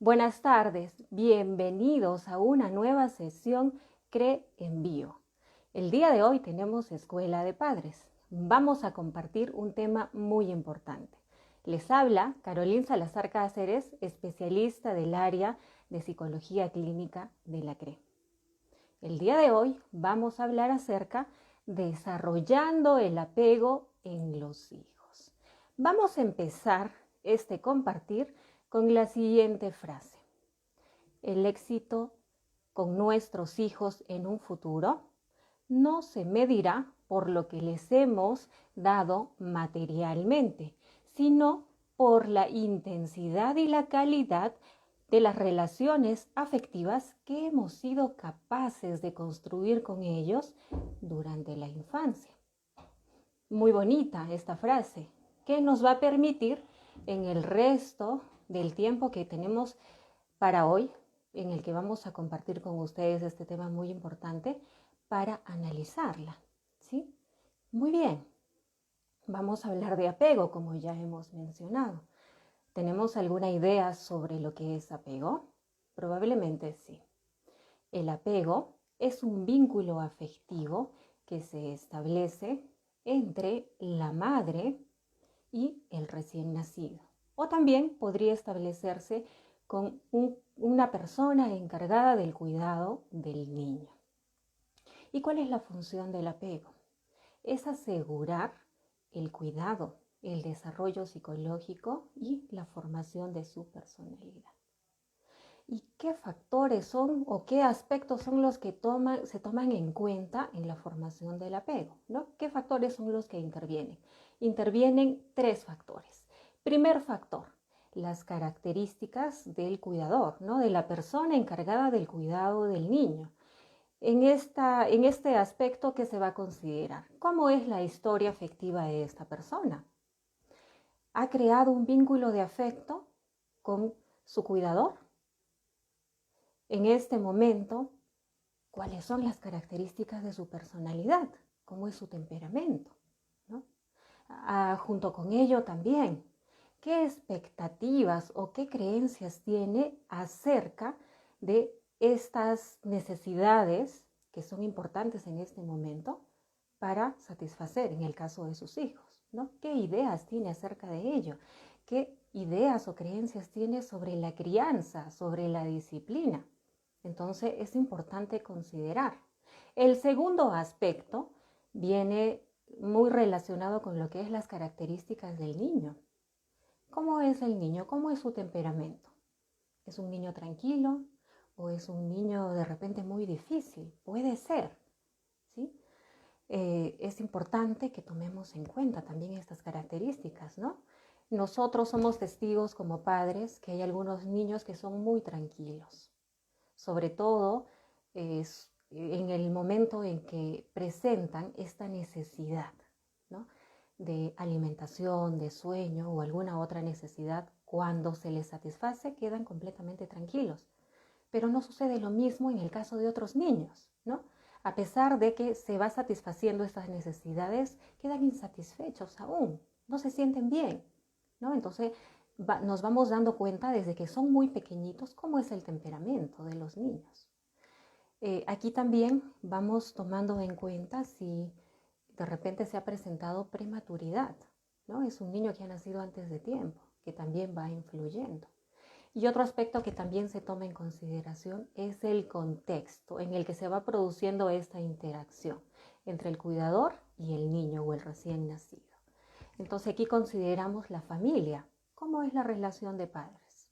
Buenas tardes, bienvenidos a una nueva sesión CRE en Vivo. El día de hoy tenemos Escuela de Padres. Vamos a compartir un tema muy importante. Les habla Carolina Salazar Cáceres, especialista del área de Psicología Clínica de la CRE. El día de hoy vamos a hablar acerca de desarrollando el apego en los hijos. Vamos a empezar este compartir con la siguiente frase. El éxito con nuestros hijos en un futuro no se medirá por lo que les hemos dado materialmente, sino por la intensidad y la calidad de las relaciones afectivas que hemos sido capaces de construir con ellos durante la infancia. Muy bonita esta frase, que nos va a permitir en el resto del tiempo que tenemos para hoy, en el que vamos a compartir con ustedes este tema muy importante, para analizarla, ¿sí? Muy bien, vamos a hablar de apego, como ya hemos mencionado. ¿Tenemos alguna idea sobre lo que es apego? Probablemente sí. El apego es un vínculo afectivo que se establece entre la madre y el recién nacido. O también podría establecerse con una persona encargada del cuidado del niño. ¿Y cuál es la función del apego? Es asegurar el cuidado, el desarrollo psicológico y la formación de su personalidad. ¿Y qué factores son o qué aspectos son los que se toman en cuenta en la formación del apego, ¿no? ¿Qué factores son los que intervienen? Intervienen 3 factores. Primer factor, las características del cuidador, ¿no? De la persona encargada del cuidado del niño. En este aspecto, ¿qué se va a considerar? ¿Cómo es la historia afectiva de esta persona? ¿Ha creado un vínculo de afecto con su cuidador? En este momento, ¿cuáles son las características de su personalidad? ¿Cómo es su temperamento? ¿No? Junto con ello también, ¿qué expectativas o qué creencias tiene acerca de estas necesidades que son importantes en este momento para satisfacer en el caso de sus hijos, ¿no? ¿Qué ideas tiene acerca de ello? ¿Qué ideas o creencias tiene sobre la crianza, sobre la disciplina? Entonces es importante considerar. El segundo aspecto viene muy relacionado con lo que es las características del niño. ¿Cómo es el niño? ¿Cómo es su temperamento? ¿Es un niño tranquilo o es un niño de repente muy difícil? Puede ser, ¿sí? Es importante que tomemos en cuenta también estas características, ¿no? Nosotros somos testigos como padres que hay algunos niños que son muy tranquilos, sobre todo en el momento en que presentan esta necesidad, ¿no? De alimentación, de sueño o alguna otra necesidad. Cuando se les satisface quedan completamente tranquilos, pero no sucede lo mismo en el caso de otros niños, ¿no? A pesar de que se va satisfaciendo estas necesidades, quedan insatisfechos aún, no se sienten bien, ¿no? Entonces nos vamos dando cuenta desde que son muy pequeñitos cómo es el temperamento de los niños. Aquí también vamos tomando en cuenta si de repente se ha presentado prematuridad, ¿no? Es un niño que ha nacido antes de tiempo, que también va influyendo. Y otro aspecto que también se toma en consideración es el contexto en el que se va produciendo esta interacción entre el cuidador y el niño o el recién nacido. Entonces aquí consideramos la familia. ¿Cómo es la relación de padres?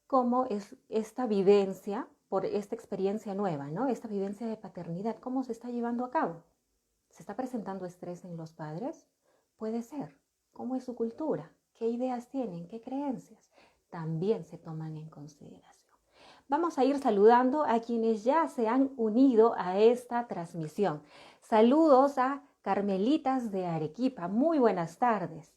¿Cómo es esta vivencia por esta experiencia nueva, ¿no? Esta vivencia de paternidad, ¿cómo se está llevando a cabo? ¿Se está presentando estrés en los padres? Puede ser. ¿Cómo es su cultura? ¿Qué ideas tienen? ¿Qué creencias? También se toman en consideración. Vamos a ir saludando a quienes ya se han unido a esta transmisión. Saludos a Carmelitas de Arequipa. Muy buenas tardes.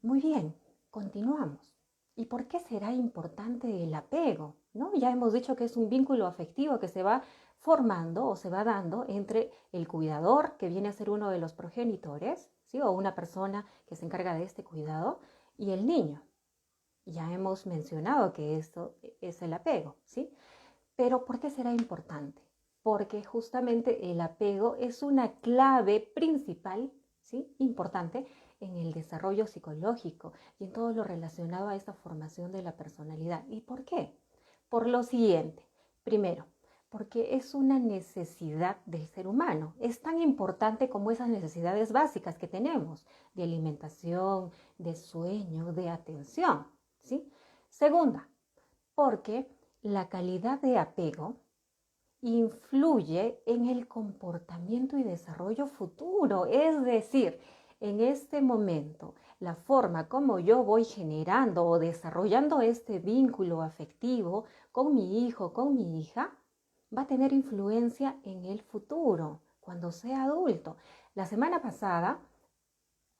Muy bien, continuamos. ¿Y por qué será importante el apego? ¿No? Ya hemos dicho que es un vínculo afectivo que se va formando o se va dando entre el cuidador, que viene a ser uno de los progenitores, ¿sí? O una persona que se encarga de este cuidado, y el niño. Ya hemos mencionado que esto es el apego, ¿sí? Pero ¿por qué será importante? Porque justamente el apego es una clave principal, ¿sí? Importante en el desarrollo psicológico y en todo lo relacionado a esta formación de la personalidad. ¿Y por qué? Por lo siguiente. Primero, porque es una necesidad del ser humano. Es tan importante como esas necesidades básicas que tenemos de alimentación, de sueño, de atención, ¿sí? Segunda, porque la calidad de apego influye en el comportamiento y desarrollo futuro. Es decir, en este momento, la forma como yo voy generando o desarrollando este vínculo afectivo con mi hijo, con mi hija, va a tener influencia en el futuro, cuando sea adulto. La semana pasada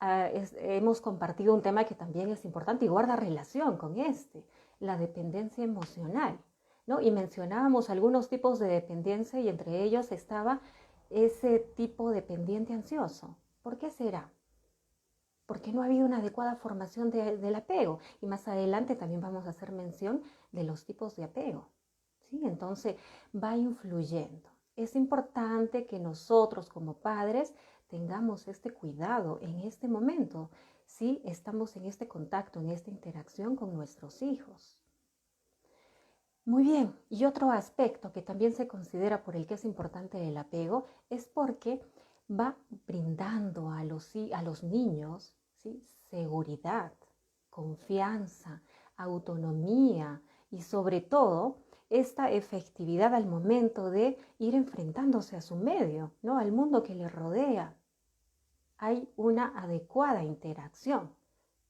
hemos compartido un tema que también es importante y guarda relación con la dependencia emocional, ¿no? Y mencionábamos algunos tipos de dependencia y entre ellos estaba ese tipo dependiente ansioso. ¿Por qué será? Porque no ha habido una adecuada formación del apego. Y más adelante también vamos a hacer mención de los tipos de apego, ¿sí? Entonces va influyendo. Es importante que nosotros como padres tengamos este cuidado en este momento, si estamos en este contacto, en esta interacción con nuestros hijos. Muy bien, y otro aspecto que también se considera por el que es importante el apego es porque va brindando a los niños, ¿sí?, seguridad, confianza, autonomía y sobre todo esta efectividad al momento de ir enfrentándose a su medio, ¿no?, al mundo que le rodea. Hay una adecuada interacción.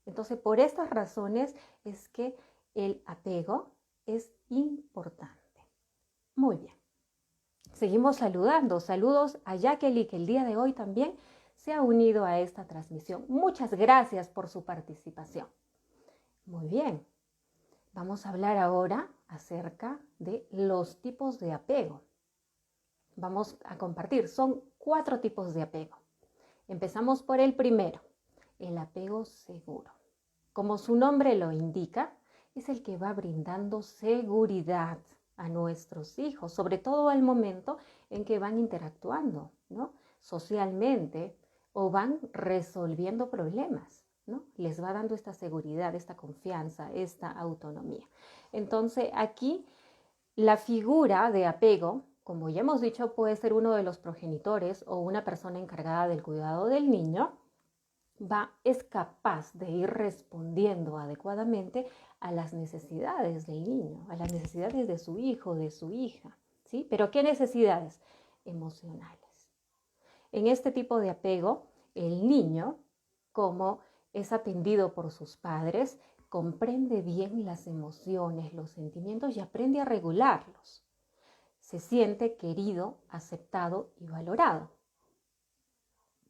Entonces, por estas razones es que el apego es importante. Muy bien. Seguimos saludando. Saludos a Jacqueline, que el día de hoy también se ha unido a esta transmisión. Muchas gracias por su participación. Muy bien. Vamos a hablar ahora acerca de los tipos de apego. Vamos a compartir. Son 4 tipos de apego. Empezamos por el primero, el apego seguro. Como su nombre lo indica, es el que va brindando seguridad a nuestros hijos, sobre todo al momento en que van interactuando, ¿no?, socialmente o van resolviendo problemas, ¿no? Les va dando esta seguridad, esta confianza, esta autonomía. Entonces, aquí la figura de apego, como ya hemos dicho, puede ser uno de los progenitores o una persona encargada del cuidado del niño. Es capaz de ir respondiendo adecuadamente a las necesidades del niño, a las necesidades de su hijo, de su hija, ¿sí? Pero ¿qué necesidades? Emocionales. En este tipo de apego, el niño, como es atendido por sus padres, comprende bien las emociones, los sentimientos y aprende a regularlos. Se siente querido, aceptado y valorado.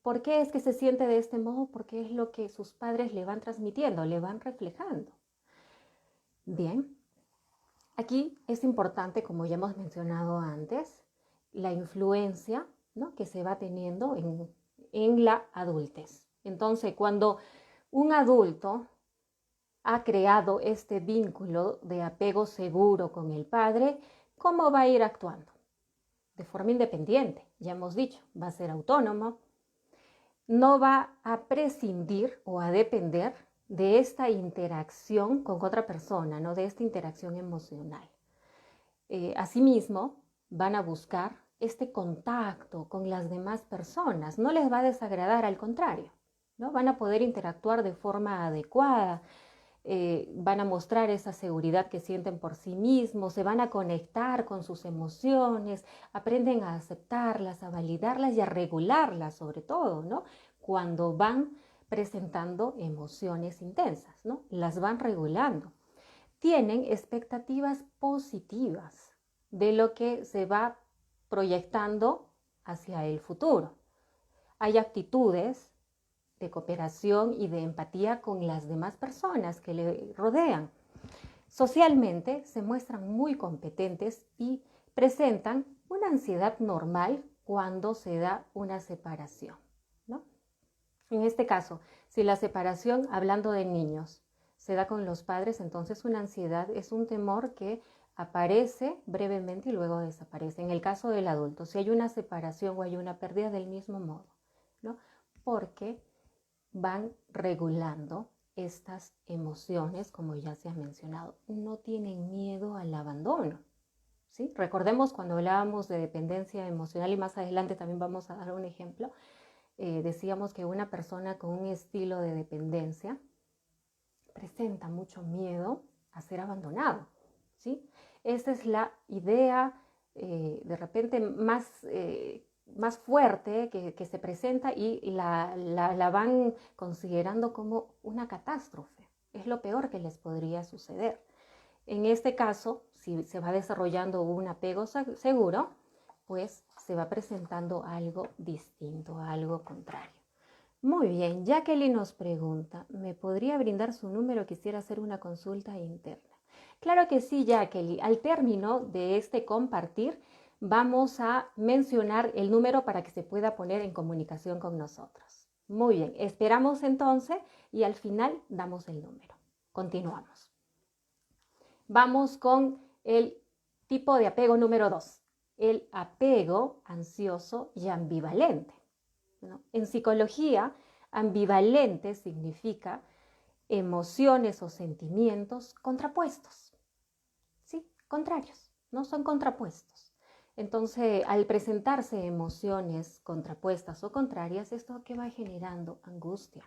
¿Por qué es que se siente de este modo? Porque es lo que sus padres le van transmitiendo, le van reflejando. Bien, aquí es importante, como ya hemos mencionado antes, la influencia, ¿no?, que se va teniendo en la adultez. Entonces, cuando un adulto ha creado este vínculo de apego seguro con el padre, ¿cómo va a ir actuando? De forma independiente, ya hemos dicho, va a ser autónomo. No va a prescindir o a depender de esta interacción con otra persona, ¿no?, de esta interacción emocional. Asimismo, van a buscar este contacto con las demás personas. No les va a desagradar, al contrario, ¿no? Van a poder interactuar de forma adecuada, van a mostrar esa seguridad que sienten por sí mismos, se van a conectar con sus emociones, aprenden a aceptarlas, a validarlas y a regularlas, sobre todo, ¿no?, cuando van presentando emociones intensas, ¿no?, las van regulando. Tienen expectativas positivas de lo que se va proyectando hacia el futuro. Hay actitudes de cooperación y de empatía con las demás personas que le rodean. Socialmente se muestran muy competentes y presentan una ansiedad normal cuando se da una separación, ¿no? En este caso, si la separación, hablando de niños, se da con los padres, entonces una ansiedad es un temor que aparece brevemente y luego desaparece. En el caso del adulto, si hay una separación o hay una pérdida, del mismo modo, ¿no? Porque van regulando estas emociones, como ya se ha mencionado. No tienen miedo al abandono, ¿sí? Recordemos cuando hablábamos de dependencia emocional, y más adelante también vamos a dar un ejemplo, decíamos que una persona con un estilo de dependencia presenta mucho miedo a ser abandonado, ¿sí? Esa es la idea de repente más fuerte que se presenta y la van considerando como una catástrofe. Es lo peor que les podría suceder. En este caso, si se va desarrollando un apego seguro, pues se va presentando algo distinto, algo contrario. Muy bien, Jacqueline nos pregunta, ¿me podría brindar su número? Quisiera hacer una consulta interna. Claro que sí, Jacqueline. Al término de este compartir, vamos a mencionar el número para que se pueda poner en comunicación con nosotros. Muy bien, esperamos entonces y al final damos el número. Continuamos. Vamos con el tipo de apego número 2, el apego ansioso y ambivalente, ¿no? En psicología, ambivalente significa emociones o sentimientos contrapuestos, ¿sí? Contrarios, ¿no? Son contrapuestos. Entonces, al presentarse emociones contrapuestas o contrarias, esto que va generando angustia.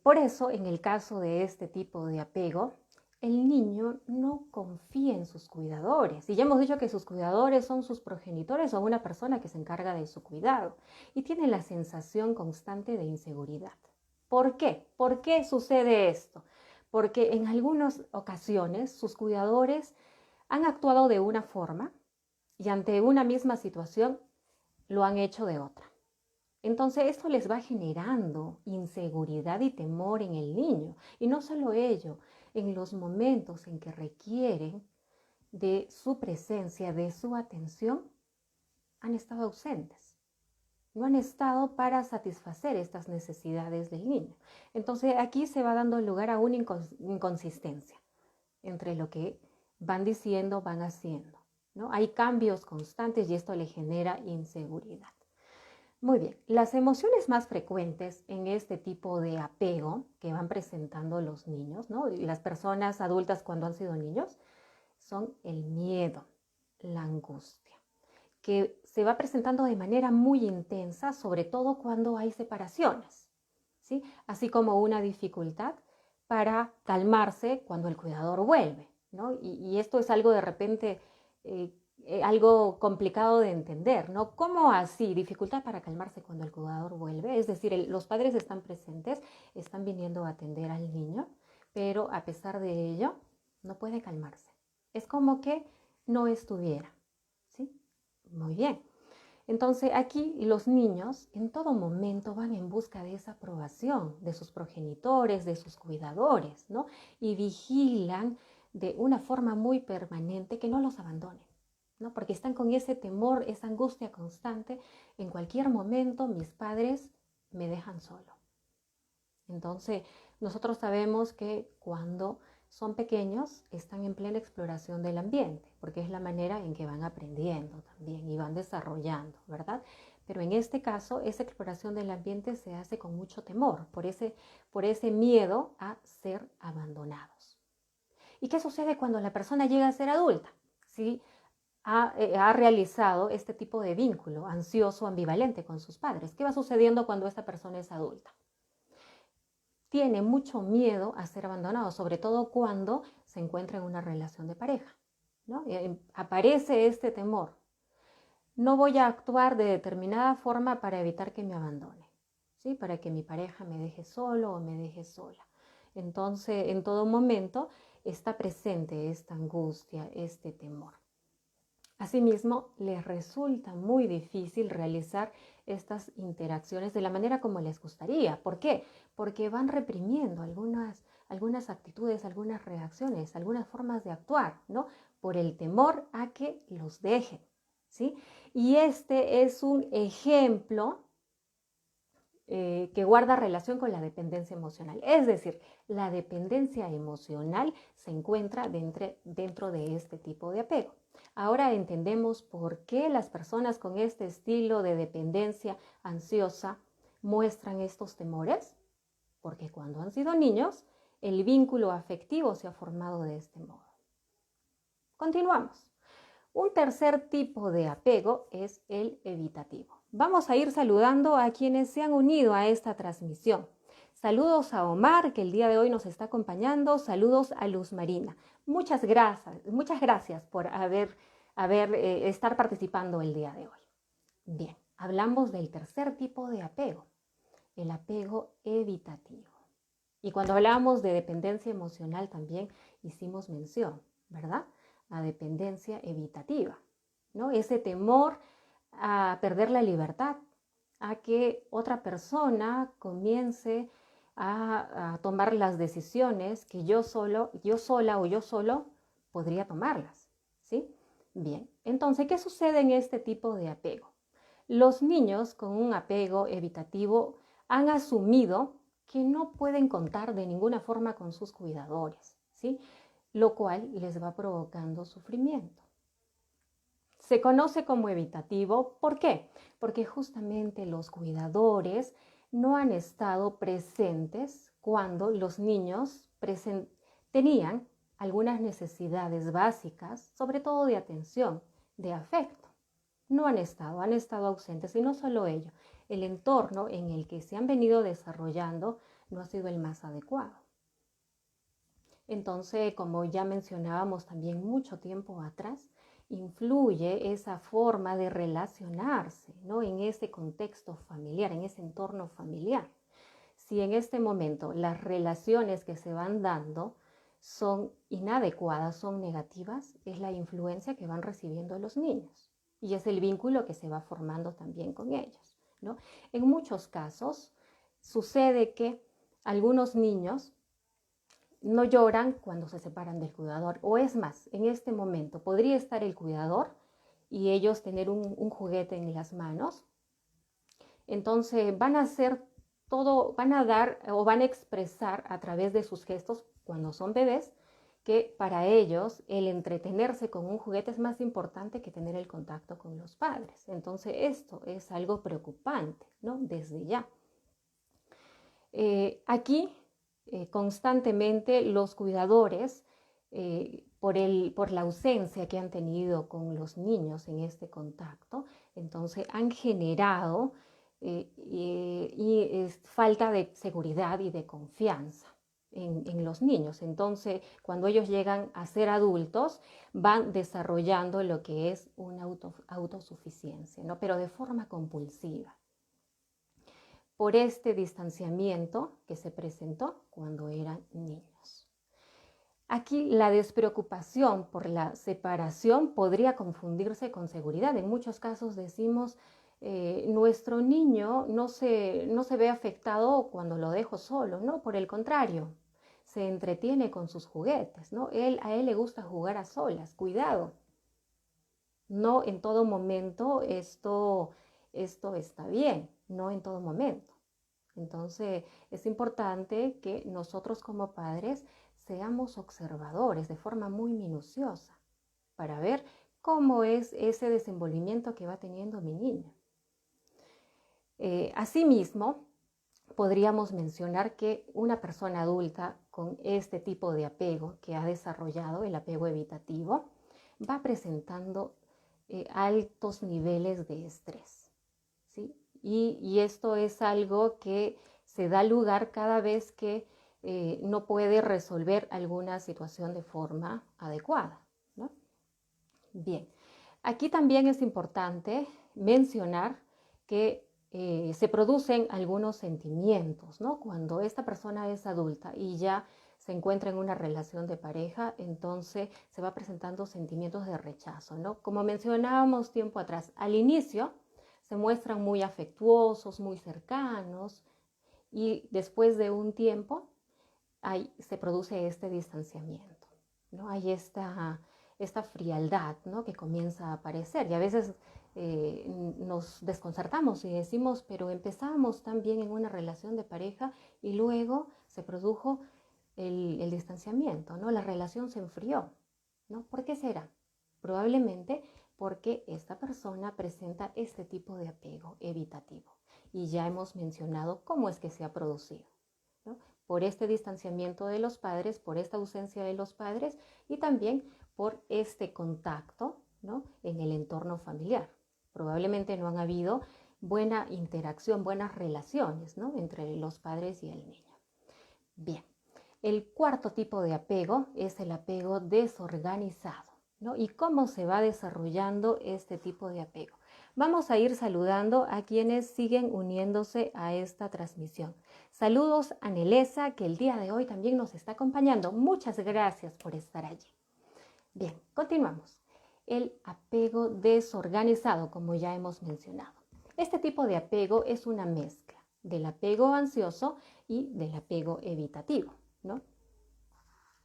Por eso, en el caso de este tipo de apego, el niño no confía en sus cuidadores. Y ya hemos dicho que sus cuidadores son sus progenitores o una persona que se encarga de su cuidado. Y tiene la sensación constante de inseguridad. ¿Por qué? ¿Por qué sucede esto? Porque en algunas ocasiones sus cuidadores han actuado de una forma y ante una misma situación lo han hecho de otra. Entonces esto les va generando inseguridad y temor en el niño. Y no solo ello, en los momentos en que requieren de su presencia, de su atención, han estado ausentes. No han estado para satisfacer estas necesidades del niño. Entonces aquí se va dando lugar a una inconsistencia entre lo que van diciendo, van haciendo, ¿no? Hay cambios constantes y esto le genera inseguridad. Muy bien, las emociones más frecuentes en este tipo de apego que van presentando los niños, ¿no? Y las personas adultas cuando han sido niños, son el miedo, la angustia, que se va presentando de manera muy intensa, sobre todo cuando hay separaciones, ¿sí? Así como una dificultad para calmarse cuando el cuidador vuelve, ¿no? Y esto es algo de repente algo complicado de entender, ¿no? ¿Cómo así? Dificultad para calmarse cuando el cuidador vuelve. Es decir, los padres están presentes, están viniendo a atender al niño, pero a pesar de ello, no puede calmarse. Es como que no estuviera, ¿sí? Muy bien. Entonces aquí los niños en todo momento van en busca de esa aprobación de sus progenitores, de sus cuidadores, ¿no? Y vigilan de una forma muy permanente que no los abandonen, ¿no? Porque están con ese temor, esa angustia constante. En cualquier momento mis padres me dejan solo. Entonces, nosotros sabemos que cuando son pequeños están en plena exploración del ambiente, porque es la manera en que van aprendiendo también y van desarrollando, ¿verdad? Pero en este caso, esa exploración del ambiente se hace con mucho temor, por ese miedo a ser abandonados. ¿Y qué sucede cuando la persona llega a ser adulta? ¿Sí? Ha realizado este tipo de vínculo ansioso, ambivalente con sus padres. ¿Qué va sucediendo cuando esta persona es adulta? Tiene mucho miedo a ser abandonado, sobre todo cuando se encuentra en una relación de pareja, ¿no? Aparece este temor. No voy a actuar de determinada forma para evitar que me abandone, ¿sí? Para que mi pareja me deje solo o me deje sola. Entonces, en todo momento está presente esta angustia, este temor. Asimismo, les resulta muy difícil realizar estas interacciones de la manera como les gustaría. ¿Por qué? Porque van reprimiendo algunas actitudes, algunas reacciones, algunas formas de actuar, ¿no? Por el temor a que los dejen, ¿sí? Y este es un ejemplo que guarda relación con la dependencia emocional. Es decir, la dependencia emocional se encuentra dentro de este tipo de apego. Ahora entendemos por qué las personas con este estilo de dependencia ansiosa muestran estos temores, porque cuando han sido niños, el vínculo afectivo se ha formado de este modo. Continuamos. Un tercer tipo de apego es el evitativo. Vamos a ir saludando a quienes se han unido a esta transmisión. Saludos a Omar, que el día de hoy nos está acompañando. Saludos a Luz Marina. Muchas gracias por estar participando el día de hoy. Bien, hablamos del tercer tipo de apego, el apego evitativo. Y cuando hablamos de dependencia emocional también hicimos mención, ¿verdad? A dependencia evitativa, ¿no? Ese temor a perder la libertad, a que otra persona comience a tomar las decisiones que yo sola o yo solo podría tomarlas, ¿sí? Bien, entonces, ¿qué sucede en este tipo de apego? Los niños con un apego evitativo han asumido que no pueden contar de ninguna forma con sus cuidadores, ¿sí? Lo cual les va provocando sufrimiento. Se conoce como evitativo, ¿por qué? Porque justamente los cuidadores no han estado presentes cuando los niños tenían algunas necesidades básicas, sobre todo de atención, de afecto. No han estado ausentes, y no solo ello, el entorno en el que se han venido desarrollando no ha sido el más adecuado. Entonces, como ya mencionábamos también mucho tiempo atrás, influye esa forma de relacionarse, ¿no? En ese contexto familiar, en ese entorno familiar. Si en este momento las relaciones que se van dando son inadecuadas, son negativas, es la influencia que van recibiendo los niños y es el vínculo que se va formando también con ellos, ¿no? En muchos casos sucede que algunos niños no lloran cuando se separan del cuidador, o es más, en este momento podría estar el cuidador y ellos tener un juguete en las manos. Entonces van a hacer todo, van a dar o van a expresar a través de sus gestos cuando son bebés que para ellos el entretenerse con un juguete es más importante que tener el contacto con los padres. Entonces esto es algo preocupante, ¿no? Desde ya. Aquí constantemente los cuidadores, por la ausencia que han tenido con los niños en este contacto, entonces han generado falta de seguridad y de confianza en los niños. Entonces, cuando ellos llegan a ser adultos, van desarrollando lo que es una autosuficiencia, ¿no? Pero de forma compulsiva, por este distanciamiento que se presentó cuando eran niños. Aquí la despreocupación por la separación podría confundirse con seguridad. En muchos casos decimos, nuestro niño no se ve afectado cuando lo dejo solo, ¿no? Por el contrario, se entretiene con sus juguetes, ¿no? A él le gusta jugar a solas, cuidado. No en todo momento esto está bien, no en todo momento. Entonces es importante que nosotros como padres seamos observadores de forma muy minuciosa para ver cómo es ese desenvolvimiento que va teniendo mi niño. Asimismo, podríamos mencionar que una persona adulta con este tipo de apego que ha desarrollado, el apego evitativo, va presentando altos niveles de estrés, ¿sí? Y esto es algo que se da lugar cada vez que no puede resolver alguna situación de forma adecuada, ¿no? Bien, aquí también es importante mencionar que se producen algunos sentimientos, ¿no? Cuando esta persona es adulta y ya se encuentra en una relación de pareja, entonces se va presentando sentimientos de rechazo, ¿no? Como mencionábamos tiempo atrás, al inicio se muestran muy afectuosos, muy cercanos, y después de un tiempo se produce este distanciamiento, ¿no? Hay esta frialdad, ¿no?, que comienza a aparecer. Y a veces nos desconcertamos y decimos, pero empezábamos tan bien en una relación de pareja y luego se produjo el distanciamiento, ¿no? La relación se enfrió, ¿no? ¿Por qué será? Probablemente porque esta persona presenta este tipo de apego evitativo. Y ya hemos mencionado cómo es que se ha producido, ¿no? Por este distanciamiento de los padres, por esta ausencia de los padres y también por este contacto, ¿no?, en el entorno familiar. Probablemente no han habido buena interacción, buenas relaciones, ¿no?, entre los padres y el niño. Bien, el cuarto tipo de apego es el apego desorganizado, ¿no? ¿Y cómo se va desarrollando este tipo de apego? Vamos a ir saludando a quienes siguen uniéndose a esta transmisión. Saludos a Nelesa, que el día de hoy también nos está acompañando. Muchas gracias por estar allí. Bien, continuamos. El apego desorganizado, como ya hemos mencionado. Este tipo de apego es una mezcla del apego ansioso y del apego evitativo, ¿no?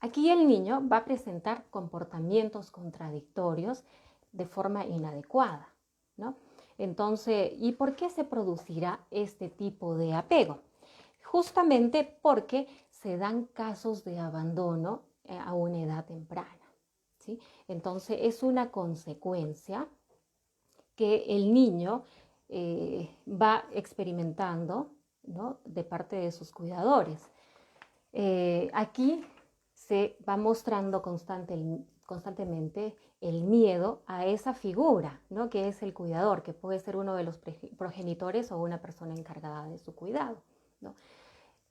Aquí el niño va a presentar comportamientos contradictorios de forma inadecuada, ¿no? Entonces, ¿y por qué se producirá este tipo de apego? Justamente porque se dan casos de abandono a una edad temprana, ¿sí? Entonces, es una consecuencia que el niño va experimentando, ¿no?, de parte de sus cuidadores. Aquí se va mostrando constantemente el miedo a esa figura, ¿no?, que es el cuidador, que puede ser uno de los progenitores o una persona encargada de su cuidado, ¿no?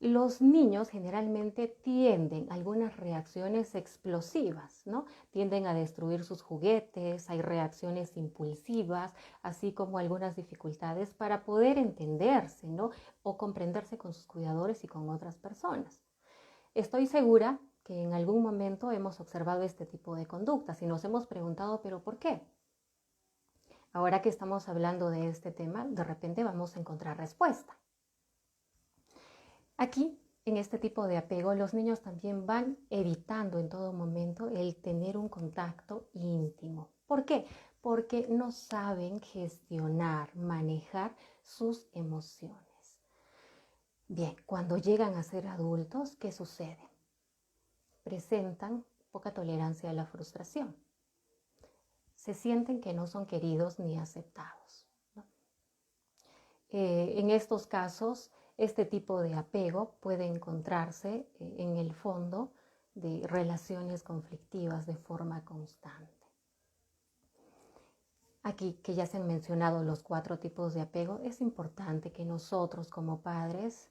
Los niños generalmente tienden a algunas reacciones explosivas, ¿no? Tienden a destruir sus juguetes, hay reacciones impulsivas, así como algunas dificultades para poder entenderse, ¿no?, o comprenderse con sus cuidadores y con otras personas. Estoy segura que en algún momento hemos observado este tipo de conductas y nos hemos preguntado, ¿pero por qué? Ahora que estamos hablando de este tema, de repente vamos a encontrar respuesta. Aquí, en este tipo de apego, los niños también van evitando en todo momento el tener un contacto íntimo. ¿Por qué? Porque no saben gestionar, manejar sus emociones. Bien, cuando llegan a ser adultos, ¿qué sucede? Presentan poca tolerancia a la frustración. Se sienten que no son queridos ni aceptados, ¿no? En estos casos, este tipo de apego puede encontrarse en el fondo de relaciones conflictivas de forma constante. Aquí, que ya se han mencionado los 4 tipos de apego, es importante que nosotros como padres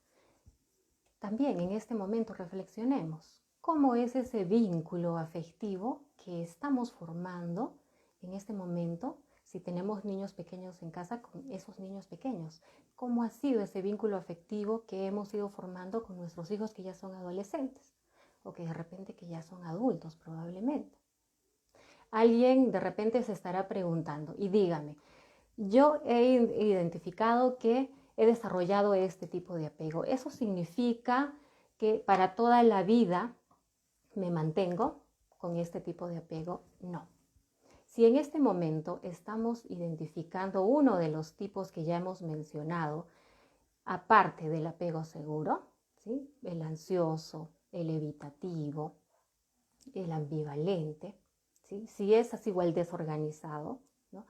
también en este momento reflexionemos cómo es ese vínculo afectivo que estamos formando en este momento. Si tenemos niños pequeños en casa, con esos niños pequeños, ¿cómo ha sido ese vínculo afectivo que hemos ido formando con nuestros hijos que ya son adolescentes o que de repente que ya son adultos probablemente? Alguien de repente se estará preguntando, y dígame, yo he identificado que he desarrollado este tipo de apego. ¿Eso significa que para toda la vida me mantengo con este tipo de apego? No. Si en este momento estamos identificando uno de los tipos que ya hemos mencionado, aparte del apego seguro, ¿sí?, el ansioso, el evitativo, el ambivalente, ¿sí?, si es así igual desorganizado, ¿no?,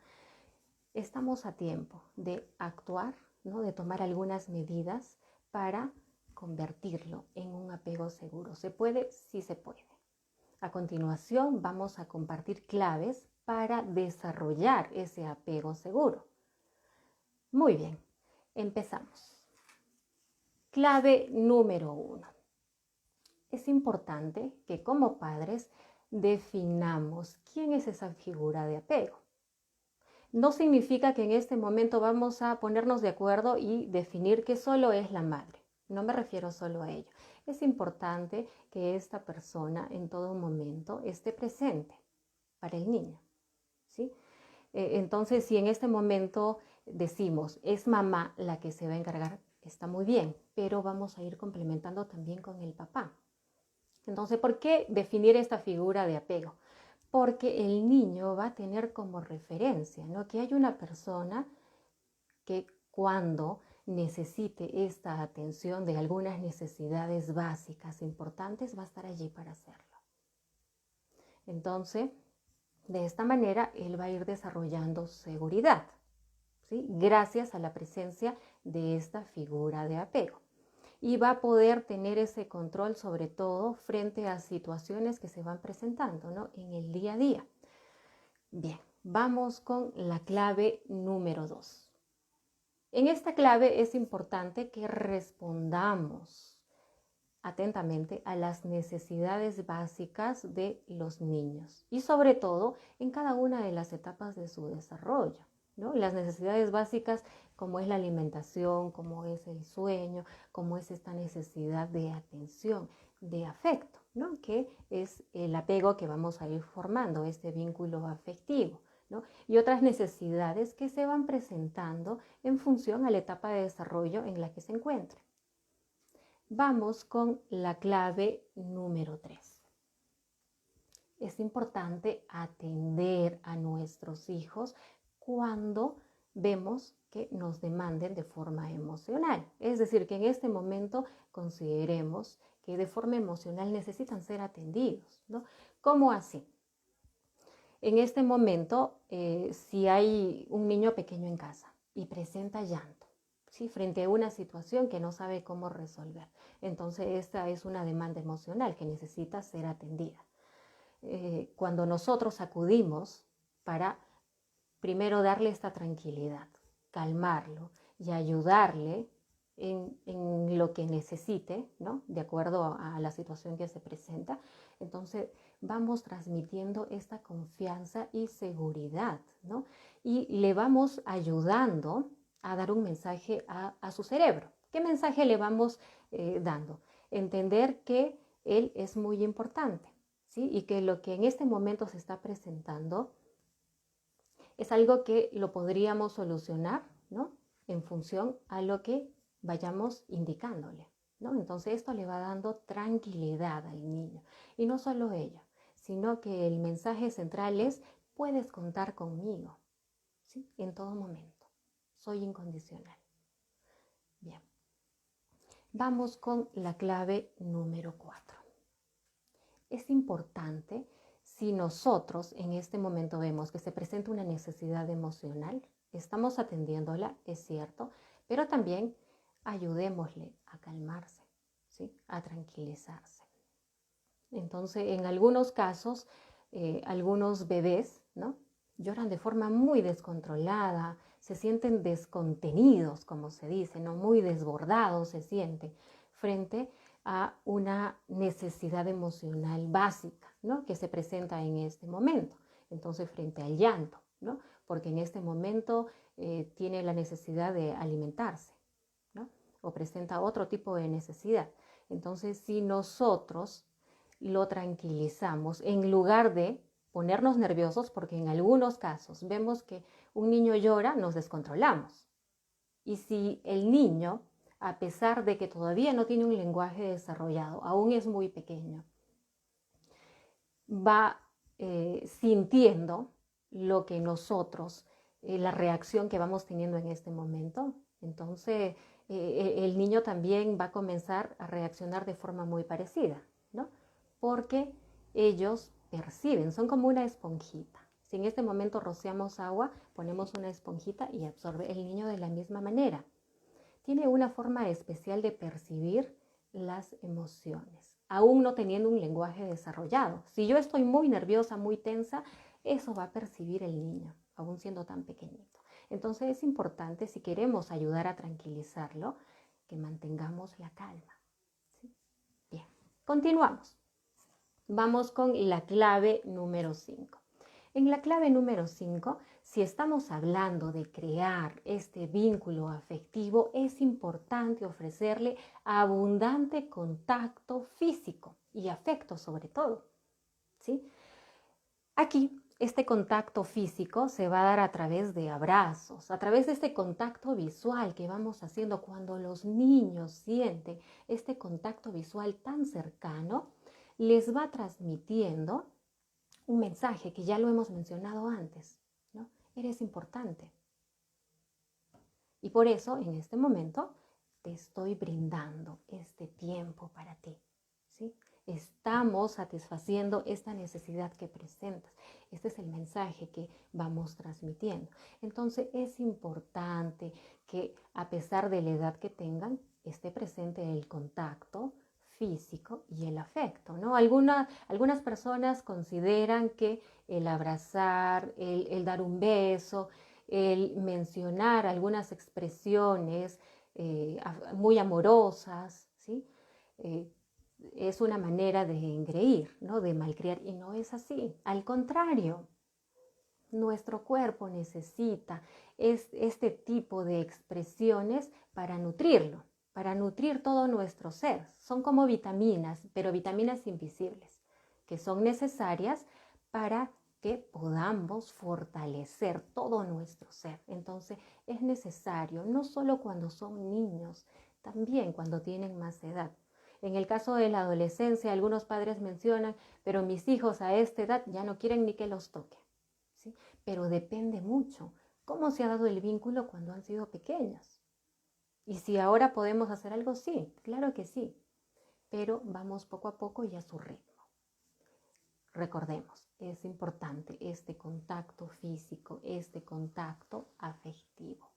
estamos a tiempo de actuar, ¿no?, de tomar algunas medidas para convertirlo en un apego seguro. ¿Se puede? Sí se puede. A continuación vamos a compartir claves para desarrollar ese apego seguro. Muy bien, empezamos. Clave número 1. Es importante que como padres definamos quién es esa figura de apego. No significa que en este momento vamos a ponernos de acuerdo y definir que solo es la madre. No me refiero solo a ello. Es importante que esta persona en todo momento esté presente para el niño, ¿sí? Entonces, si en este momento decimos, es mamá la que se va a encargar, está muy bien, pero vamos a ir complementando también con el papá. Entonces, ¿por qué definir esta figura de apego? porque el niño va a tener como referencia, ¿no? Que hay una persona que cuando necesite esta atención de algunas necesidades básicas importantes va a estar allí para hacerlo. Entonces, de esta manera, él va a ir desarrollando seguridad, ¿sí? Gracias a la presencia de esta figura de apego. Y va a poder tener ese control sobre todo frente a situaciones que se van presentando, ¿no? En el día a día. Bien, vamos con la clave número 2. En esta clave es importante que respondamos atentamente a las necesidades básicas de los niños y sobre todo en cada una de las etapas de su desarrollo, ¿no? Las necesidades básicas como es la alimentación, como es el sueño, como es esta necesidad de atención, de afecto, ¿no? Que es el apego que vamos a ir formando, este vínculo afectivo, ¿no? Y otras necesidades que se van presentando en función a la etapa de desarrollo en la que se encuentre. Vamos con la clave número 3. Es importante atender a nuestros hijos cuando vemos que nos demanden de forma emocional. Es decir, que en este momento consideremos que de forma emocional necesitan ser atendidos, ¿no? ¿Cómo así? En este momento, si hay un niño pequeño en casa y presenta llanto, ¿sí? Frente a una situación que no sabe cómo resolver. Entonces, esta es una demanda emocional que necesita ser atendida. Cuando nosotros acudimos para primero darle esta tranquilidad, calmarlo y ayudarle en lo que necesite, ¿no? De acuerdo a la situación que se presenta, entonces vamos transmitiendo esta confianza y seguridad, ¿no? Y le vamos ayudando a dar un mensaje a su cerebro. ¿Qué mensaje le vamos dando? Entender que él es muy importante, ¿sí? Y que lo que en este momento se está presentando es algo que lo podríamos solucionar, ¿no? En función a lo que vayamos indicándole, ¿no? Entonces esto le va dando tranquilidad al niño. Y no solo ello, sino que el mensaje central es: puedes contar conmigo, ¿sí? En todo momento. Soy incondicional. Bien. Vamos con la clave número 4. Es importante, si nosotros en este momento vemos que se presenta una necesidad emocional, estamos atendiéndola, es cierto, pero también ayudémosle a calmarse, ¿sí? A tranquilizarse. Entonces, en algunos casos, algunos bebés, ¿no? Lloran de forma muy descontrolada, se sienten descontenidos, como se dice, ¿no? Muy desbordados se siente frente a una necesidad emocional básica, ¿no? Que se presenta en este momento. Entonces, frente al llanto, ¿no? Porque en este momento tiene la necesidad de alimentarse, ¿no? O presenta otro tipo de necesidad. Entonces, si nosotros lo tranquilizamos en lugar de ponernos nerviosos, porque en algunos casos vemos que un niño llora, nos descontrolamos. Y si el niño, a pesar de que todavía no tiene un lenguaje desarrollado, aún es muy pequeño, va sintiendo lo que nosotros, la reacción que vamos teniendo en este momento, entonces el niño también va a comenzar a reaccionar de forma muy parecida, ¿no? Porque ellos perciben, son como una esponjita. Si en este momento rociamos agua, ponemos una esponjita y absorbe el niño de la misma manera. Tiene una forma especial de percibir las emociones, aún no teniendo un lenguaje desarrollado. Si yo estoy muy nerviosa, muy tensa, eso va a percibir el niño, aún siendo tan pequeñito. Entonces es importante, si queremos ayudar a tranquilizarlo, que mantengamos la calma, ¿sí? Bien, continuamos. Vamos con la clave número 5. En la clave número 5, si estamos hablando de crear este vínculo afectivo, es importante ofrecerle abundante contacto físico y afecto sobre todo, ¿sí? Aquí, este contacto físico se va a dar a través de abrazos, a través de este contacto visual que vamos haciendo cuando los niños sienten este contacto visual tan cercano, les va transmitiendo un mensaje que ya lo hemos mencionado antes, ¿no? Eres importante. Y por eso, en este momento, te estoy brindando este tiempo para ti, ¿sí? Estamos satisfaciendo esta necesidad que presentas. Este es el mensaje que vamos transmitiendo. Entonces, es importante que, a pesar de la edad que tengan, esté presente el contacto físico y el afecto, ¿no? Algunas personas consideran que el abrazar, el dar un beso, el mencionar algunas expresiones muy amorosas, ¿sí? Es una manera de engreír, ¿no? De malcriar, y no es así. Al contrario, nuestro cuerpo necesita este tipo de expresiones para nutrirlo, para nutrir todo nuestro ser. Son como vitaminas, pero vitaminas invisibles, que son necesarias para que podamos fortalecer todo nuestro ser. Entonces es necesario, no solo cuando son niños, también cuando tienen más edad. En el caso de la adolescencia, algunos padres mencionan, pero mis hijos a esta edad ya no quieren ni que los toque, ¿sí? Pero depende mucho cómo se ha dado el vínculo cuando han sido pequeños. Y si ahora podemos hacer algo, sí, claro que sí, pero vamos poco a poco y a su ritmo. Recordemos, es importante este contacto físico, este contacto afectivo.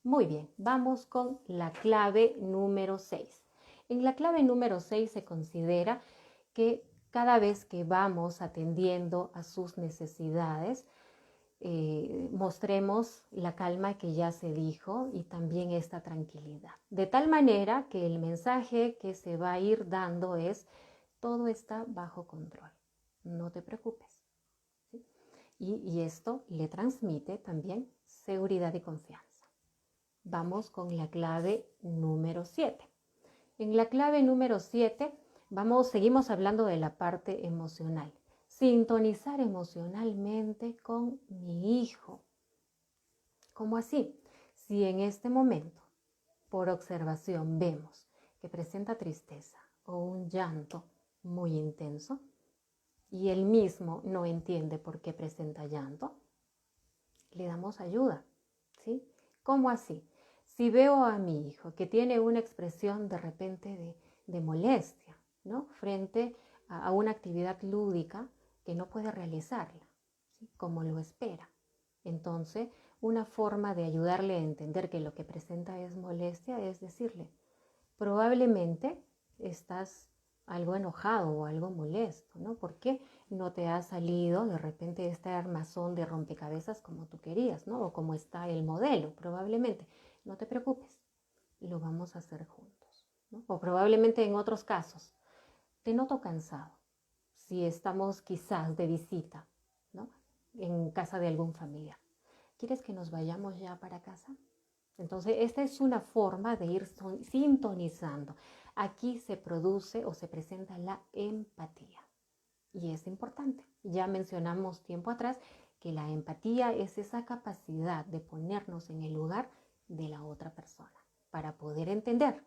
Muy bien, vamos con la clave número 6. En la clave número 6 se considera que cada vez que vamos atendiendo a sus necesidades, mostremos la calma que ya se dijo y también esta tranquilidad. De tal manera que el mensaje que se va a ir dando es: todo está bajo control, no te preocupes. ¿Sí? Y esto le transmite también seguridad y confianza. Vamos con la clave número 7. En la clave número 7 seguimos hablando de la parte emocional. Sintonizar emocionalmente con mi hijo. ¿Cómo así? Si en este momento, por observación, vemos que presenta tristeza o un llanto muy intenso y él mismo no entiende por qué presenta llanto, le damos ayuda, ¿sí? ¿Cómo así? Si veo a mi hijo que tiene una expresión de repente de molestia, ¿no? Frente a una actividad lúdica que no puede realizarla, ¿sí? Como lo espera. Entonces, una forma de ayudarle a entender que lo que presenta es molestia es decirle: probablemente estás algo enojado o algo molesto, ¿no? ¿Por qué no te ha salido de repente este armazón de rompecabezas como tú querías, ¿no? O como está el modelo, probablemente. No te preocupes, lo vamos a hacer juntos, ¿no? O probablemente en otros casos, te noto cansado, si estamos quizás de visita, ¿no? En casa de algún familiar. ¿Quieres que nos vayamos ya para casa? Entonces, esta es una forma de ir sintonizando. Aquí se produce o se presenta la empatía. Y es importante. Ya mencionamos tiempo atrás que la empatía es esa capacidad de ponernos en el lugar de la otra persona para poder entender.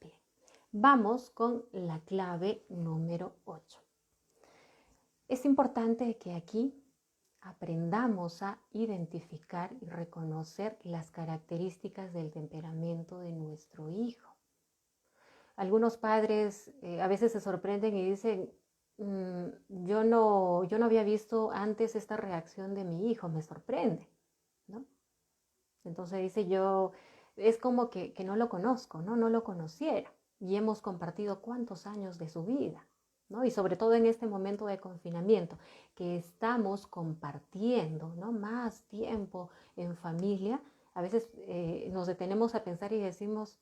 Bien, vamos con la clave número 8. Es importante que aquí aprendamos a identificar y reconocer las características del temperamento de nuestro hijo. Algunos padres a veces se sorprenden y dicen: yo no había visto antes esta reacción de mi hijo, me sorprende, ¿no? Entonces dice: es como que no lo conozco, ¿no? No lo conociera. Y hemos compartido cuántos años de su vida, ¿no? Y sobre todo en este momento de confinamiento, que estamos compartiendo, ¿no? Más tiempo en familia, a veces nos detenemos a pensar y decimos: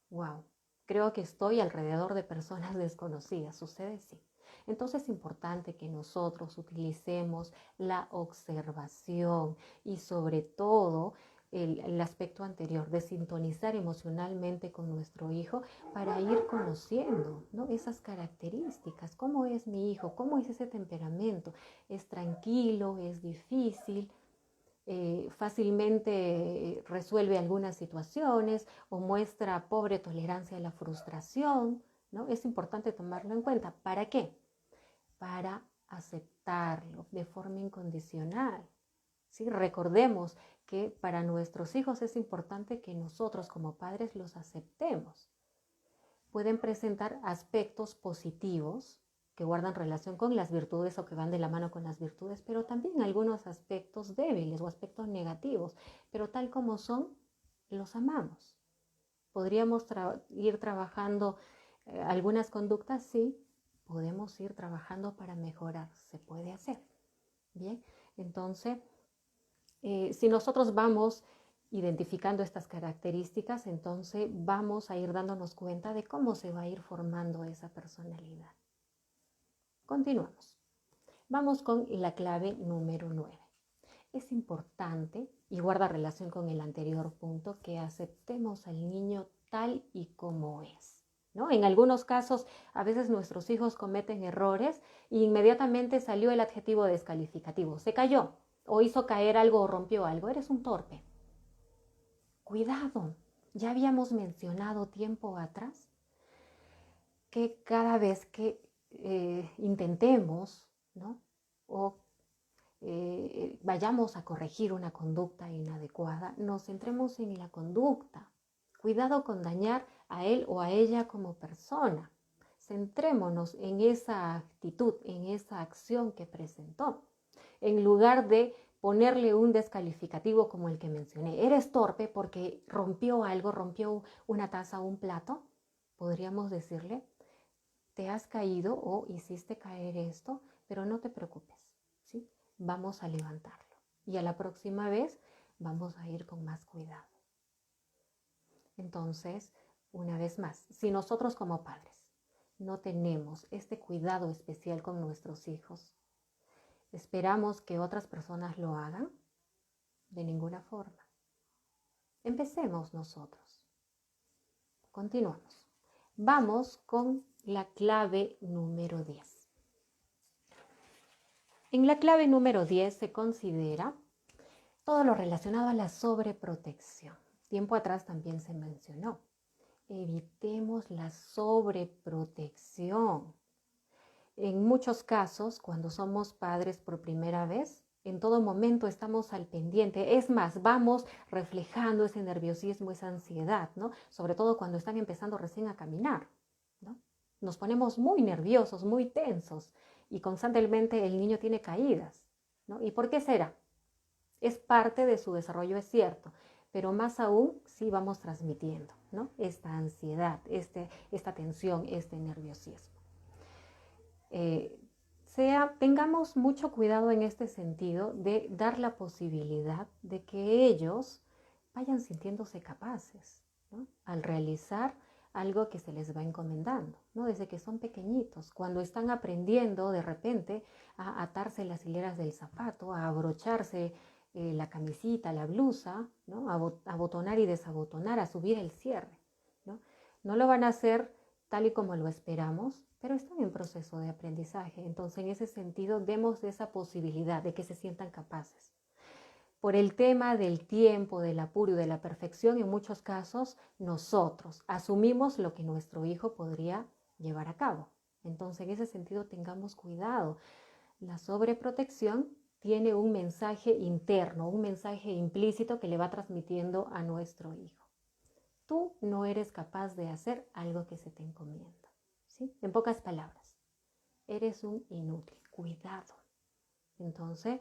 wow, creo que estoy alrededor de personas desconocidas. ¿Sucede? Sí. Entonces es importante que nosotros utilicemos la observación y sobre todo el aspecto anterior de sintonizar emocionalmente con nuestro hijo para ir conociendo, ¿no? Esas características. ¿Cómo es mi hijo? ¿Cómo es ese temperamento? ¿Es tranquilo? ¿Es difícil? Fácilmente resuelve algunas situaciones o muestra pobre tolerancia a la frustración, ¿no? Es importante tomarlo en cuenta. ¿Para qué? Para aceptarlo de forma incondicional. ¿Sí? Recordemos que para nuestros hijos es importante que nosotros como padres los aceptemos. Pueden presentar aspectos positivos que guardan relación con las virtudes o que van de la mano con las virtudes, pero también algunos aspectos débiles o aspectos negativos, pero tal como son, los amamos. ¿Podríamos ir trabajando algunas conductas? Sí, podemos ir trabajando para mejorar, se puede hacer. Bien, entonces, si nosotros vamos identificando estas características, entonces vamos a ir dándonos cuenta de cómo se va a ir formando esa personalidad. Continuamos. Vamos con la clave número 9. Es importante, y guarda relación con el anterior punto, que aceptemos al niño tal y como es, ¿no? En algunos casos, a veces nuestros hijos cometen errores e inmediatamente salió el adjetivo descalificativo. Se cayó, o hizo caer algo o rompió algo. Eres un torpe. Cuidado, ya habíamos mencionado tiempo atrás que cada vez que intentemos, ¿no? o vayamos a corregir una conducta inadecuada, nos centremos en la conducta. Cuidado con dañar a él o a ella como persona. Centrémonos en esa actitud, en esa acción que presentó, en lugar de ponerle un descalificativo como el que mencioné. Eres torpe porque rompió algo, rompió una taza o un plato. Podríamos decirle, te has caído o hiciste caer esto, pero no te preocupes, ¿sí? Vamos a levantarlo. Y a la próxima vez vamos a ir con más cuidado. Entonces, una vez más, si nosotros como padres no tenemos este cuidado especial con nuestros hijos, ¿esperamos que otras personas lo hagan? De ninguna forma. Empecemos nosotros. Continuamos. Vamos con la clave número 10. En la clave número 10 se considera todo lo relacionado a la sobreprotección. Tiempo atrás también se mencionó. Evitemos la sobreprotección. En muchos casos, cuando somos padres por primera vez, en todo momento estamos al pendiente. Es más, vamos reflejando ese nerviosismo, esa ansiedad, ¿no? Sobre todo cuando están empezando recién a caminar, ¿no? Nos ponemos muy nerviosos, muy tensos y constantemente el niño tiene caídas, ¿no? ¿Y por qué será? Es parte de su desarrollo, es cierto, pero más aún sí vamos transmitiendo, ¿no? Esta ansiedad, esta tensión, este nerviosismo. Tengamos mucho cuidado en este sentido de dar la posibilidad de que ellos vayan sintiéndose capaces, ¿no? Al realizar algo que se les va encomendando, ¿no? Desde que son pequeñitos, cuando están aprendiendo de repente a atarse las hileras del zapato, a abrocharse la camisita, la blusa, ¿no? A abotonar y desabotonar, a subir el cierre, ¿no? No lo van a hacer tal y como lo esperamos, pero están en proceso de aprendizaje. Entonces, en ese sentido, demos esa posibilidad de que se sientan capaces. Por el tema del tiempo, del apuro y de la perfección, en muchos casos, nosotros asumimos lo que nuestro hijo podría llevar a cabo. Entonces, en ese sentido, tengamos cuidado. La sobreprotección tiene un mensaje interno, un mensaje implícito que le va transmitiendo a nuestro hijo. Tú no eres capaz de hacer algo que se te encomienda. ¿Sí? En pocas palabras, eres un inútil, cuidado. Entonces,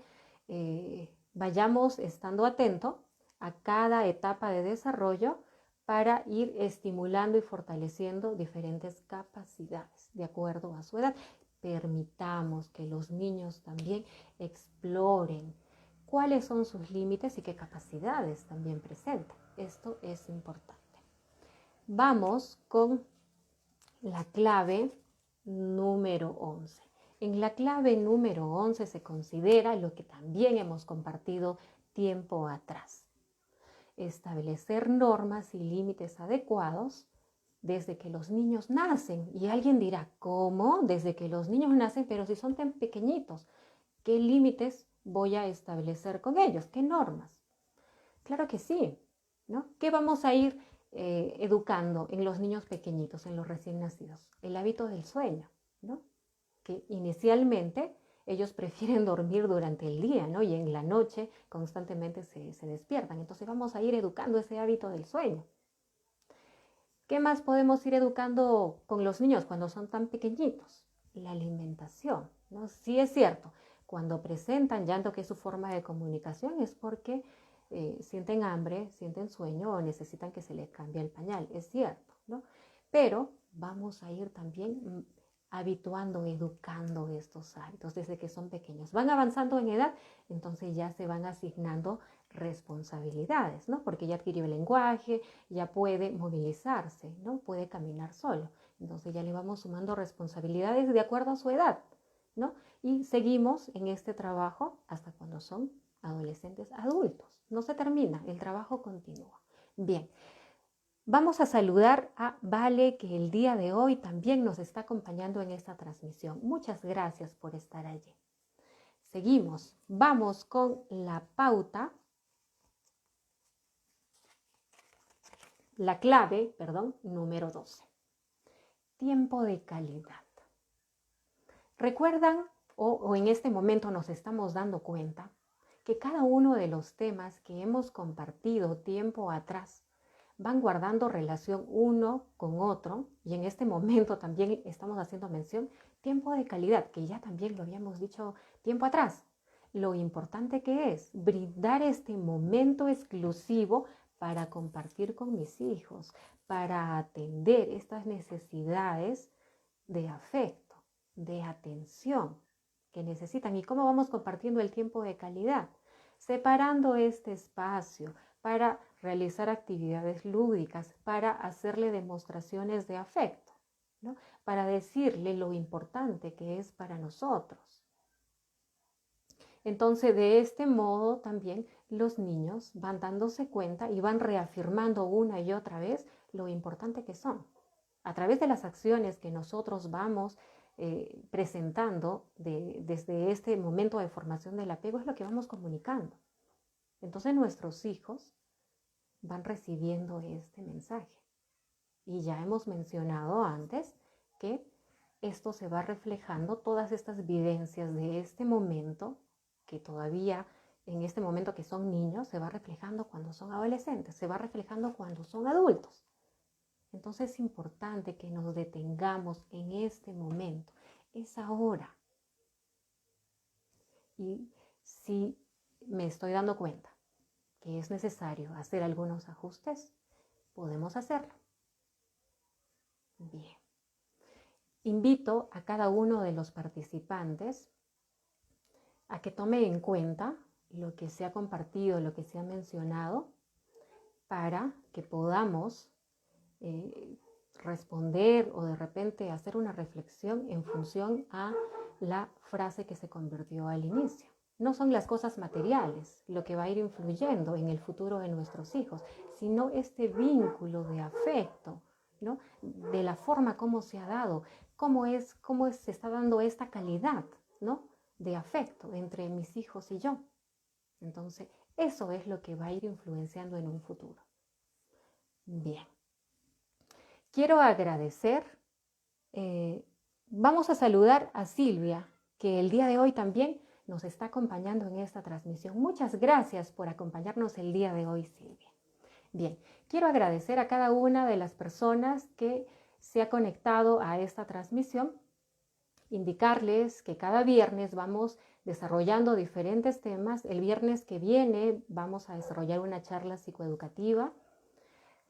vayamos estando atentos a cada etapa de desarrollo para ir estimulando y fortaleciendo diferentes capacidades de acuerdo a su edad. Permitamos que los niños también exploren cuáles son sus límites y qué capacidades también presentan. Esto es importante. Vamos con la clave número 11. En la clave número 11 se considera lo que también hemos compartido tiempo atrás. Establecer normas y límites adecuados desde que los niños nacen. Y alguien dirá, ¿cómo? Desde que los niños nacen, pero si son tan pequeñitos, ¿qué límites voy a establecer con ellos? ¿Qué normas? Claro que sí, ¿no? ¿Qué vamos a ir educando en los niños pequeñitos, en los recién nacidos? El hábito del sueño, ¿no? Que inicialmente Ellos prefieren dormir durante el día, ¿no? Y en la noche constantemente se despiertan. Entonces vamos a ir educando ese hábito del sueño. ¿Qué más podemos ir educando con los niños cuando son tan pequeñitos? La alimentación, ¿no? Sí es cierto, cuando presentan llanto, que es su forma de comunicación, es porque sienten hambre, sienten sueño o necesitan que se les cambie el pañal, es cierto, ¿no? Pero vamos a ir también habituando, educando estos hábitos desde que son pequeños. Van avanzando en edad, entonces ya se van asignando responsabilidades, ¿no? Porque ya adquirió el lenguaje, ya puede movilizarse, ¿no? Puede caminar solo. Entonces ya le vamos sumando responsabilidades de acuerdo a su edad, ¿no? Y seguimos en este trabajo hasta cuando son adolescentes adultos. No se termina, el trabajo continúa. Bien, vamos a saludar a Vale, que el día de hoy también nos está acompañando en esta transmisión. Muchas gracias por estar allí. Seguimos, vamos con la pauta. La clave, número 12. Tiempo de calidad. ¿Recuerdan o en este momento nos estamos dando cuenta que cada uno de los temas que hemos compartido tiempo atrás van guardando relación uno con otro? Y en este momento también estamos haciendo mención tiempo de calidad, que ya también lo habíamos dicho tiempo atrás. Lo importante que es brindar este momento exclusivo para compartir con mis hijos, para atender estas necesidades de afecto, de atención que necesitan. ¿Y cómo vamos compartiendo el tiempo de calidad? Separando este espacio para realizar actividades lúdicas, para hacerle demostraciones de afecto, ¿no? Para decirle lo importante que es para nosotros. Entonces, de este modo también los niños van dándose cuenta y van reafirmando una y otra vez lo importante que son. A través de las acciones que nosotros vamos presentando desde este momento de formación del apego, es lo que vamos comunicando. Entonces nuestros hijos van recibiendo este mensaje. Y ya hemos mencionado antes que esto se va reflejando, todas estas vivencias de este momento, que todavía en este momento que son niños, se va reflejando cuando son adolescentes, se va reflejando cuando son adultos. Entonces es importante que nos detengamos en este momento, es ahora. Y si me estoy dando cuenta que es necesario hacer algunos ajustes, podemos hacerlo. Bien. Invito a cada uno de los participantes a que tome en cuenta lo que se ha compartido, lo que se ha mencionado, para que podamos responder o de repente hacer una reflexión en función a la frase que se convirtió al inicio. No son las cosas materiales lo que va a ir influyendo en el futuro de nuestros hijos, sino este vínculo de afecto, ¿no? De la forma como se ha dado, cómo se está dando esta calidad, ¿no? De afecto entre mis hijos y yo. Entonces, eso es lo que va a ir influenciando en un futuro. Bien. Quiero agradecer, vamos a saludar a Silvia, que el día de hoy también nos está acompañando en esta transmisión. Muchas gracias por acompañarnos el día de hoy, Silvia. Bien, quiero agradecer a cada una de las personas que se ha conectado a esta transmisión, indicarles que cada viernes vamos desarrollando diferentes temas. El viernes que viene vamos a desarrollar una charla psicoeducativa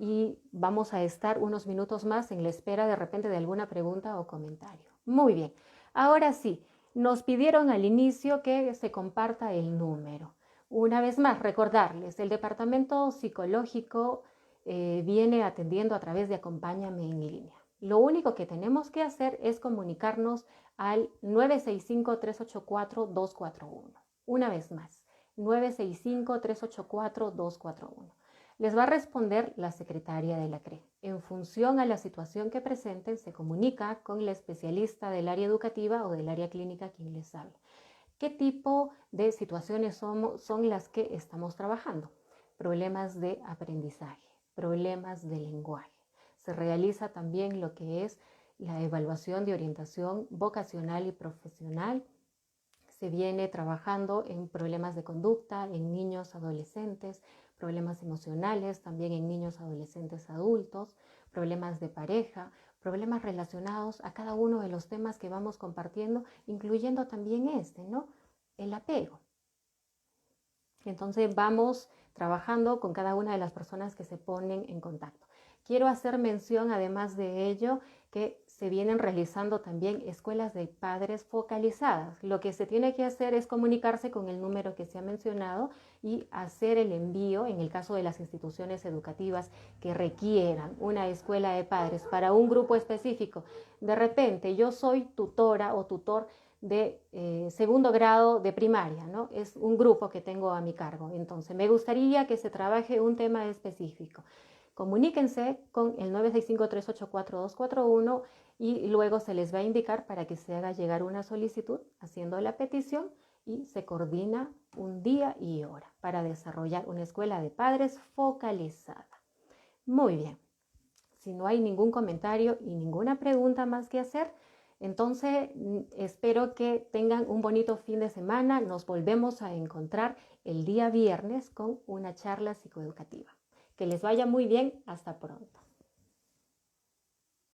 y vamos a estar unos minutos más en la espera de repente de alguna pregunta o comentario. Muy bien, ahora sí, nos pidieron al inicio que se comparta el número. Una vez más, recordarles, el departamento psicológico viene atendiendo a través de Acompáñame en línea. Lo único que tenemos que hacer es comunicarnos al 965-384-241. Una vez más, 965-384-241. Les va a responder la secretaria de la CRE. En función a la situación que presenten, se comunica con la especialista del área educativa o del área clínica quien les habla. ¿Qué tipo de situaciones son las que estamos trabajando? Problemas de aprendizaje, problemas de lenguaje. Se realiza también lo que es la evaluación de orientación vocacional y profesional. se viene trabajando en problemas de conducta, en niños, adolescentes, problemas emocionales, también en niños, adolescentes, adultos, problemas de pareja, problemas relacionados a cada uno de los temas que vamos compartiendo, incluyendo también ¿no? El apego. Entonces vamos trabajando con cada una de las personas que se ponen en contacto. Quiero hacer mención, además de ello, que se vienen realizando también escuelas de padres focalizadas. Lo que se tiene que hacer es comunicarse con el número que se ha mencionado y hacer el envío, en el caso de las instituciones educativas que requieran una escuela de padres para un grupo específico. De repente, yo soy tutora o tutor de segundo grado de primaria, ¿no? Es un grupo que tengo a mi cargo. Entonces, me gustaría que se trabaje un tema específico. Comuníquense con el 965-384-241 y luego se les va a indicar para que se haga llegar una solicitud haciendo la petición y se coordina un día y hora para desarrollar una escuela de padres focalizada. Muy bien. Si no hay ningún comentario y ninguna pregunta más que hacer, entonces espero que tengan un bonito fin de semana. Nos volvemos a encontrar el día viernes con una charla psicoeducativa. Que les vaya muy bien. Hasta pronto.